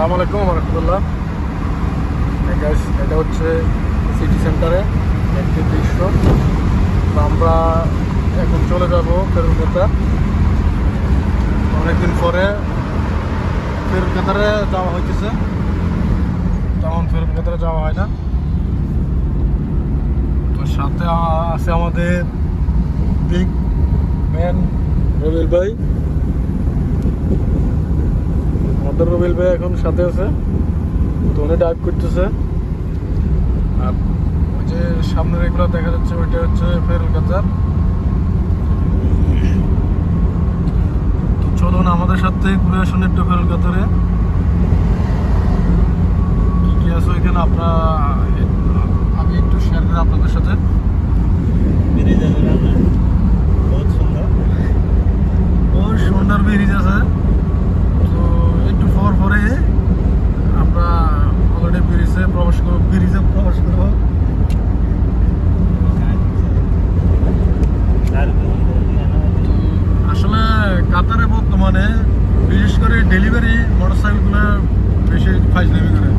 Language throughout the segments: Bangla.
আসসালামু আলাইকুম রহমতুল্লাহ। এটা হচ্ছে সিটি সেন্টারে একটি দৃশ্য। তো আমরা এখন চলে যাব ফেরুলকাতা। অনেকদিন পরে ফেরুলকাতারে যাওয়া হইতেছে, তেমন ফেরুলকাতারে যাওয়া হয় না। তো সাথে আছে আমাদের বিগ ম্যান রবিল ভাই। আমাদের রবিল ভাই এখন সাথে আছে, তো উনি ডাইভ করতেছে। আর ওই যে সামনের এগুলো দেখা যাচ্ছে, ওইটা হচ্ছে ফেরুলকাতার। তো চলুন আমাদের সাথে ঘুরে আসুন একটু ফেরুলকাতারে। কি কি আছে ওইখানে আমি একটু শেয়ার করি আপনাদের সাথে। বহুত সুন্দর ব্রিজ আছে। তো একটু পরে আমরা অলরেডি ব্রিজে প্রবেশ করবো। তো আসলে কাতারে বর্তমানে বিশেষ করে ডেলিভারি মোটরসাইকেলগুলো বেশি ফাইজলামি করে।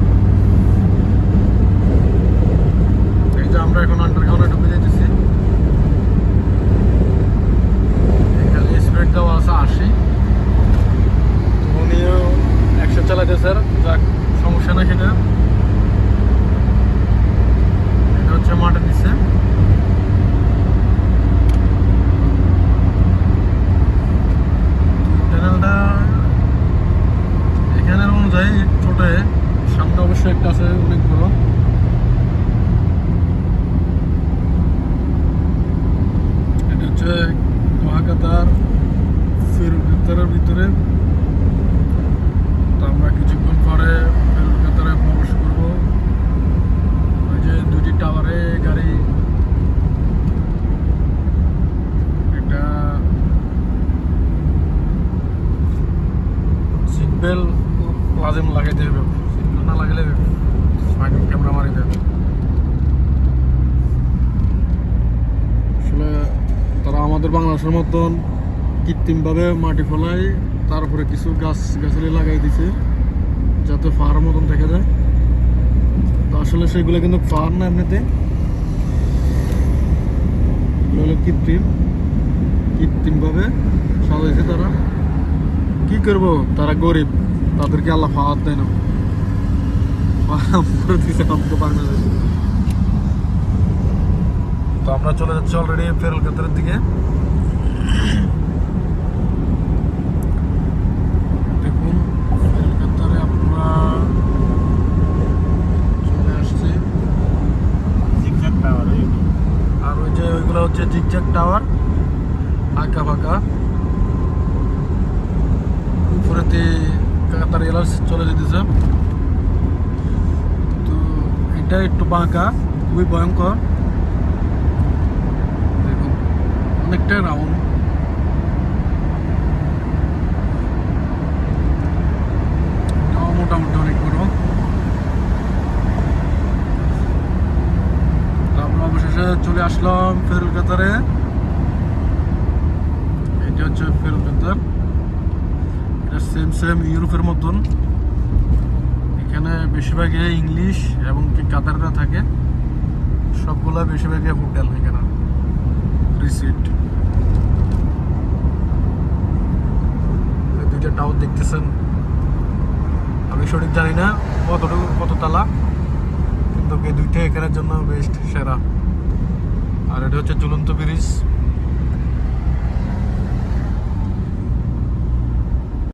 এই যে আমরা এখন আন্ডারগ্রাউন্ডে ঢুকে যেতেছি। এখানে স্পিড দেওয়া আছে 80। তো উনিও 100 চালাইতে স্যার, যাক সমস্যা না। সেটা হচ্ছে মাঠের নিচে। চ্যানেলটা এখানের অনুযায়ী ছোট, সামনে অবশ্যই একটা আছে অনেক বড়। এটা হচ্ছে মহাকাতার ফেরুলকাতারের ভিতরে। তো আমরা কিছুক্ষণ পরে ফেরুলকাতারে প্রবেশ করব। ওই যে দুটি টাওয়ারে গাড়ি, একটা সিট বেল্ট লাজিম লাগাইতে হবে, সিট বেল্ট না লাগালে ক্যামেরা মারি দেবে। আসলে তারা আমাদের বাংলাদেশের মতন কৃত্রিমভাবে মাটি ফেলায়, তারপরে কিছু গাছালি লাগাই দিছে যাতে ফার মতন দেখা যায়। তো আসলে সেগুলো কিন্তু ফার না, এমনিতে এগুলো হলো কৃত্রিমভাবে সাজাইছে। তারা কি করবো, তারা গরিব, তাদেরকে আল্লাহ ফাওয়ার দেয় না, বাংলাদেশ। তো আমরা চলে যাচ্ছি অলরেডি ফেরুলকাতার দিকে। দেখুন ফেরুলকাতারে আমরা চলে আসছি। আর ওই যে ওইগুলো হচ্ছে জিগজ্যাগ টাওয়ার, আঁকা ফাঁকা। উপরেতে কাতার এয়ারলাইন্স চলে যেতেছে। তো এটা একটু বাঁকা, খুবই ভয়ঙ্কর। দেখুন অনেকটা রাউন্ড। মোটামুটি অনেক বড়। আমরা অবশেষে চলে আসলাম ফেরুলকাতারে। এটা হচ্ছে ফেরুলকাতার। এটা সেম ইউরোপের মতন। এখানে বেশিরভাগই ইংলিশ এবং কি কাতাররা থাকে। সবগুলা বেশিরভাগই হোটেল, এখানে রিসিট। দুইটা টাওয়ার দেখতেছেন, আমি সঠিক জানি না কত তালা, কিন্তু এই দুইটা এখানের জন্য বেস্ট, সেরা। আর এটা হচ্ছে ঝুলন্ত ব্রিজ।